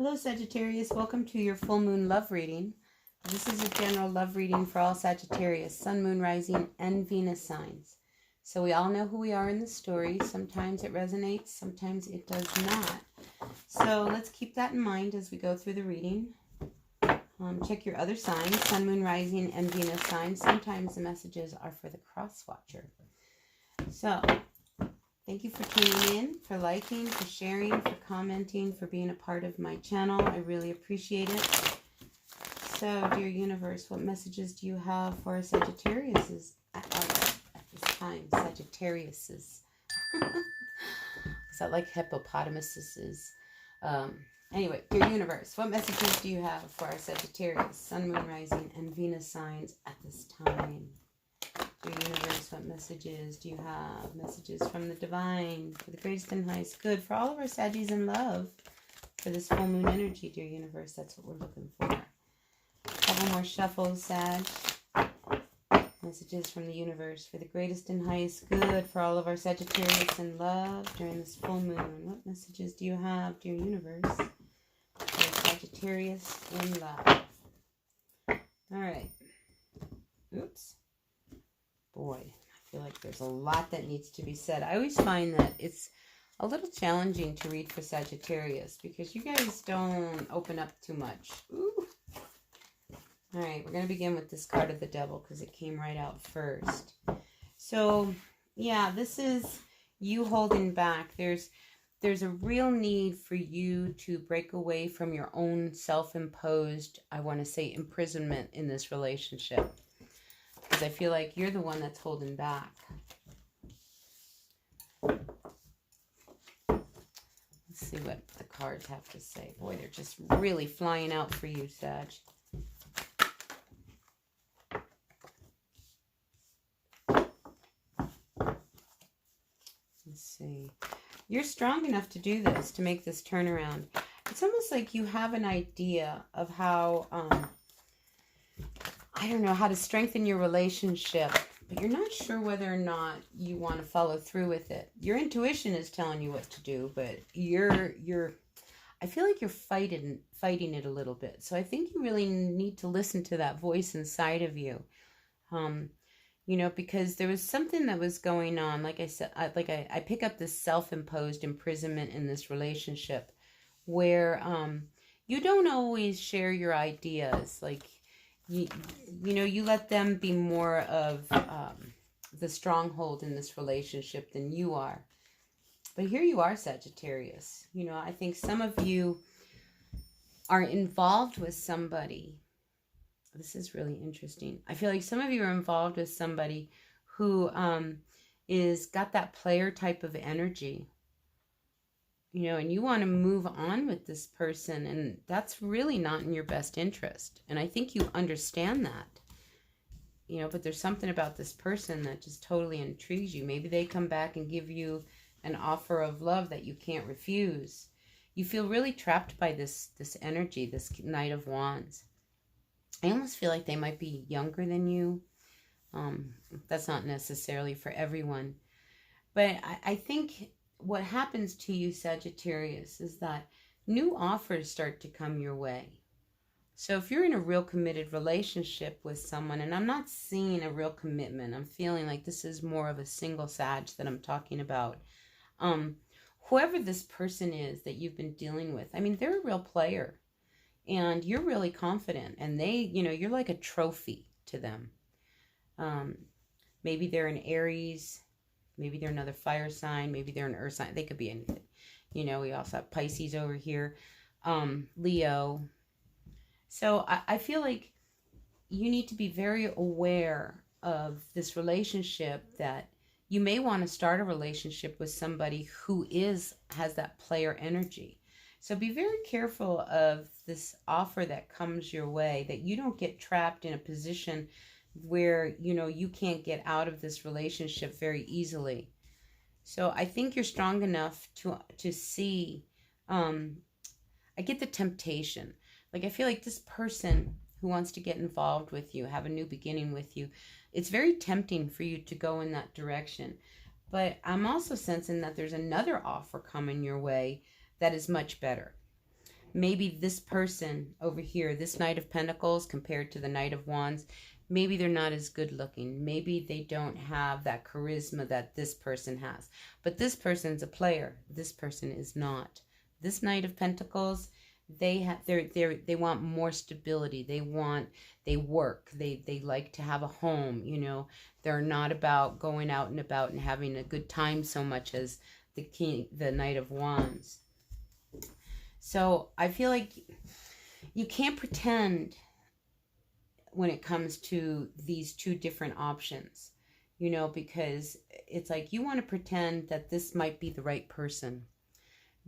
Hello Sagittarius, welcome to your full moon love reading. This is a general love reading for all Sagittarius, Sun, Moon, Rising, and Venus signs. So we all know who we are in the story. Sometimes it resonates, sometimes it does not. So let's keep that in mind as we go through the reading. Check your other signs, Sun, Moon, Rising, and Venus signs. Sometimes the messages are for the cross watcher. So thank you for tuning in, for liking, for sharing, for commenting, for being a part of my channel. I really appreciate it. So, dear universe, what messages do you have for our Sagittariuses at this time? Sagittariuses. Is that like hippopotamuses? Anyway, dear universe, what messages do you have for our Sagittarius, Sun, Moon, Rising, and Venus signs at this time? Dear universe, what messages do you have? Messages from the divine, for the greatest and highest good, for all of our Saggies in love, for this full moon energy, dear universe. That's what we're looking for. Couple more shuffles, Sag. Messages from the universe, for the greatest and highest good, for all of our Sagittarius in love during this full moon. What messages do you have, dear universe, for Sagittarius in love? All right. Oops. Boy, I feel like there's a lot that needs to be said. I always find that it's a little challenging to read for Sagittarius because you guys don't open up too much. Ooh. All right, we're going to begin with this card of the devil because it came right out first. So, yeah, this is you holding back. There's a real need for you to break away from your own self-imposed, I want to say, imprisonment in this relationship. Because I feel like you're the one that's holding back. Let's see what the cards have to say. Boy, they're just really flying out for you, Sag. Let's see. You're strong enough to do this, to make this turnaround. It's almost like you have an idea of how... I don't know, how to strengthen your relationship, but you're not sure whether or not you want to follow through with it. Your intuition is telling you what to do, but I feel like you're fighting it a little bit. So I think you really need to listen to that voice inside of you. You know, because there was something that was going on. Like I said, I pick up this self-imposed imprisonment in this relationship where you don't always share your ideas. Like, you know, you let them be more of the stronghold in this relationship than you are. But here you are, Sagittarius. You know, I think some of you are involved with somebody. This is really interesting. I feel like some of you are involved with somebody who is got that player type of energy. You know, and you want to move on with this person, and that's really not in your best interest. And I think you understand that. You know, but there's something about this person that just totally intrigues you. Maybe they come back and give you an offer of love that you can't refuse. You feel really trapped by this energy, this Knight of Wands. I almost feel like they might be younger than you. That's not necessarily for everyone. But I think... what happens to you, Sagittarius, is that new offers start to come your way. So if you're in a real committed relationship with someone, and I'm not seeing a real commitment, I'm feeling like this is more of a single Sag that I'm talking about. Whoever this person is that you've been dealing with, I mean, they're a real player. And you're really confident. And they, you know, you're like a trophy to them. Maybe they're an Aries. Maybe they're another fire sign. Maybe they're an earth sign. They could be anything. You know, we also have Pisces over here. Leo. So I feel like you need to be very aware of this relationship, that you may want to start a relationship with somebody who has that player energy. So be very careful of this offer that comes your way, that you don't get trapped in a position where, you know, you can't get out of this relationship very easily. So I think you're strong enough to see, I get the temptation. Like, I feel like this person who wants to get involved with you, have a new beginning with you, it's very tempting for you to go in that direction. But I'm also sensing that there's another offer coming your way that is much better. maybe this person over here, this Knight of Pentacles compared to the Knight of Wands, maybe they're not as good looking. Maybe they don't have that charisma that this person has. But this person's a player. This person is not. This Knight of Pentacles, they want more stability. They work. They like to have a home, you know. They're not about going out and about and having a good time so much as the Knight of Wands. So I feel like you can't pretend when it comes to these two different options, you know, because it's like you want to pretend that this might be the right person.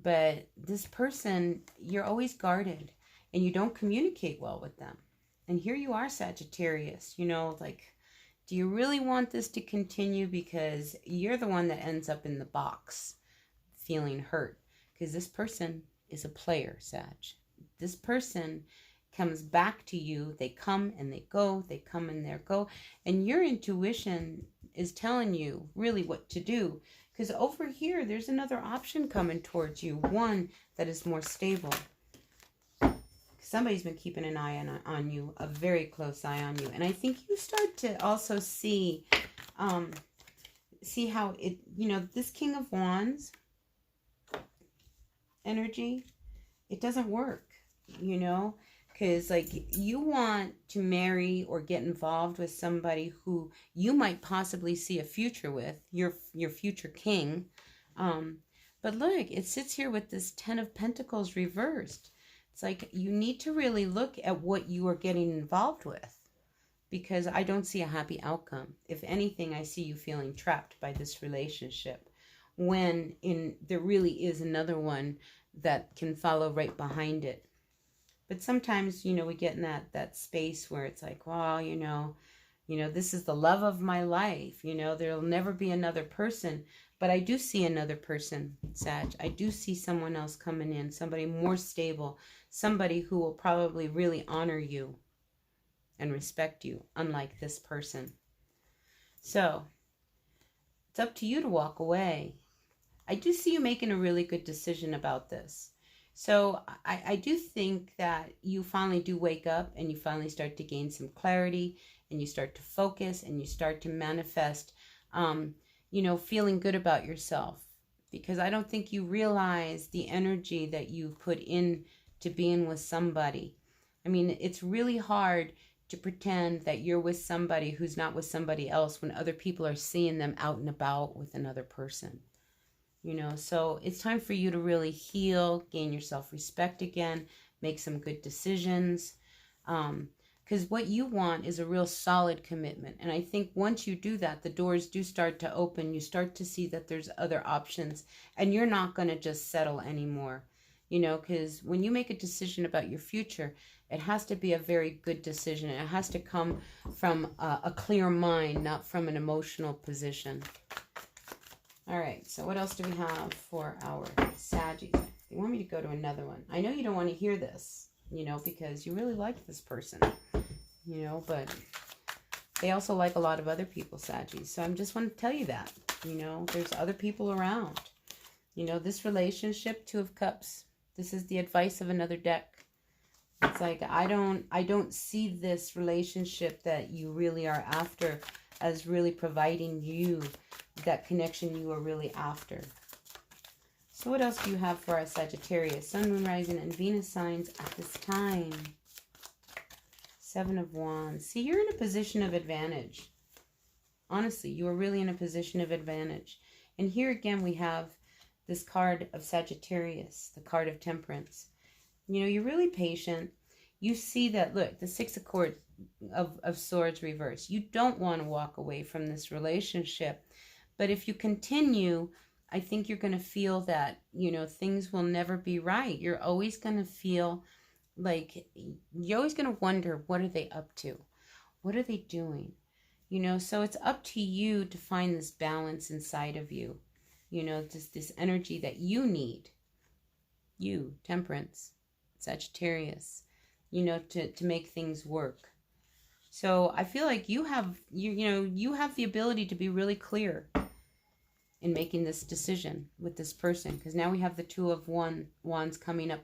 But this person, you're always guarded and you don't communicate well with them. And here you are, Sagittarius, you know, like, do you really want this to continue? Because you're the one that ends up in the box feeling hurt. Because this person is a player, Sag. This person comes back to you. They come and they go. They come and they go. And your intuition is telling you really what to do. Because over here, there's another option coming towards you. One that is more stable. Somebody's been keeping an eye on you. A very close eye on you. And I think you start to also see how it, you know, this King of Wands energy, it doesn't work, you know. Because, like, you want to marry or get involved with somebody who you might possibly see a future with, your future king. But look, it sits here with this Ten of Pentacles reversed. It's like you need to really look at what you are getting involved with. Because I don't see a happy outcome. If anything, I see you feeling trapped by this relationship. When there really is another one that can follow right behind it. But sometimes, you know, we get in that space where it's like, well, you know, this is the love of my life. You know, there'll never be another person. But I do see another person, Sag. I do see someone else coming in, somebody more stable, somebody who will probably really honor you and respect you, unlike this person. So it's up to you to walk away. I do see you making a really good decision about this. So I do think that you finally do wake up and you finally start to gain some clarity and you start to focus and you start to manifest, you know, feeling good about yourself. Because I don't think you realize the energy that you put in to being with somebody. I mean, it's really hard to pretend that you're with somebody who's not with somebody else when other people are seeing them out and about with another person. You know, so it's time for you to really heal, gain your self-respect again, make some good decisions. Because what you want is a real solid commitment. And I think once you do that, the doors do start to open. You start to see that there's other options. And you're not going to just settle anymore. You know, because when you make a decision about your future, it has to be a very good decision. It has to come from a clear mind, not from an emotional position. All right, so what else do we have for our Saggies? You want me to go to another one? I know you don't want to hear this, you know, because you really like this person, you know, but they also like a lot of other people, Saggies. So I'm just want to tell you that, you know, there's other people around. You know, this relationship, Two of Cups, this is the advice of another deck. It's like, I don't see this relationship that you really are after as really providing you that connection you are really after. So what else do you have for our Sagittarius, Sun, Moon, Rising, and Venus signs at this time? Seven of Wands. See, you're in a position of advantage. Honestly, you are really in a position of advantage. And here again, we have this card of Sagittarius, the card of Temperance. You know, you're really patient. You see that, look, the Six of Swords reverse. You don't want to walk away from this relationship. But if you continue, I think you're going to feel that, you know, things will never be right. You're always going to feel like, you're always going to wonder, what are they up to? What are they doing? You know, so it's up to you to find this balance inside of you. You know, this energy that you need. You, Temperance, Sagittarius, you know, to make things work. So I feel like you have the ability to be really clear in making this decision with this person. Because now we have the Two of Wands coming up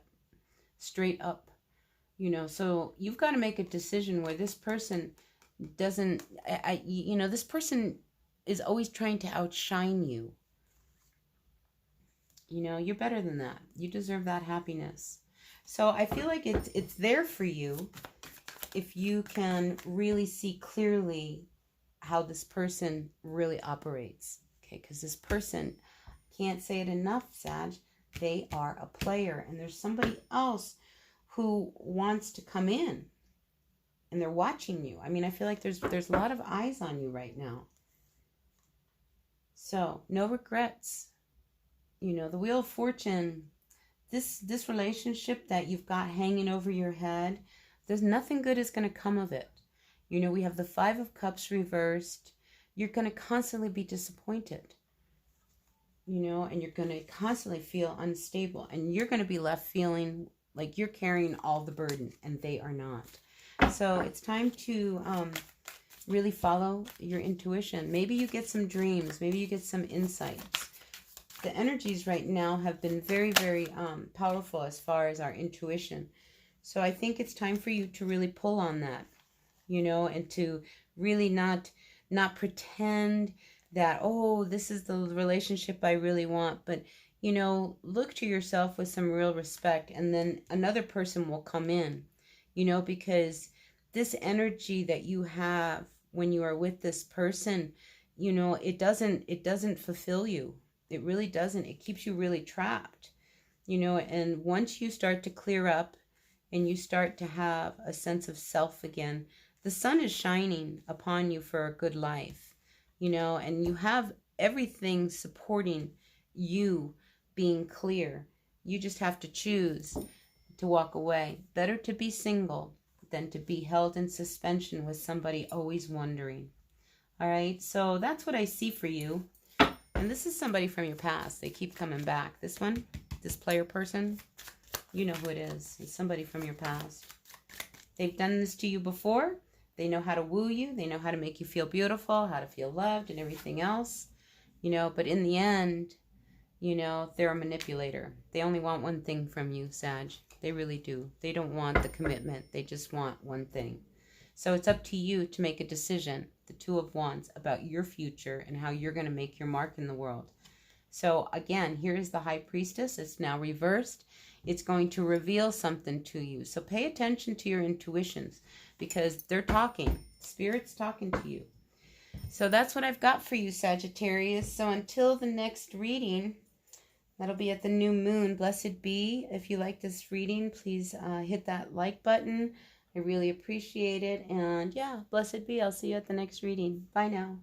straight up, you know. So you've got to make a decision where this person doesn't, you know, this person is always trying to outshine you. You know, you're better than that. You deserve that happiness. So I feel like it's there for you if you can really see clearly how this person really operates. Okay, because this person, can't say it enough, Sag, they are a player, and there's somebody else who wants to come in, and they're watching you. I mean, I feel like there's a lot of eyes on you right now. So no regrets. You know, the Wheel of Fortune, this relationship that you've got hanging over your head, there's nothing good is going to come of it. You know, we have the Five of Cups reversed. You're going to constantly be disappointed. You know, and you're going to constantly feel unstable. And you're going to be left feeling like you're carrying all the burden, and they are not. So it's time to really follow your intuition. Maybe you get some dreams. Maybe you get some insights. The energies right now have been very, very powerful as far as our intuition. So I think it's time for you to really pull on that, you know, and to really not pretend that, oh, this is the relationship I really want. But, you know, look to yourself with some real respect, and then another person will come in, you know, because this energy that you have when you are with this person, you know, it doesn't fulfill you. It really doesn't. It keeps you really trapped, you know. And once you start to clear up and you start to have a sense of self again, the sun is shining upon you for a good life, you know, and you have everything supporting you being clear. You just have to choose to walk away. Better to be single than to be held in suspension with somebody always wondering. All right, so that's what I see for you. And this is somebody from your past. They keep coming back. This one, this player person, you know who it is. It's somebody from your past. They've done this to you before. They know how to woo you. They know how to make you feel beautiful, how to feel loved, and everything else. You know, but in the end, you know, they're a manipulator. They only want one thing from you, Sag. They really do. They don't want the commitment. They just want one thing. So it's up to you to make a decision, the Two of Wands, about your future and how you're going to make your mark in the world. So again, here is the High Priestess. It's now reversed. It's going to reveal something to you. So pay attention to your intuitions, because they're talking. Spirit's talking to you. So that's what I've got for you, Sagittarius. So until the next reading, that'll be at the new moon. Blessed be. If you like this reading, please hit that like button. I really appreciate it. And yeah, blessed be. I'll see you at the next reading. Bye now.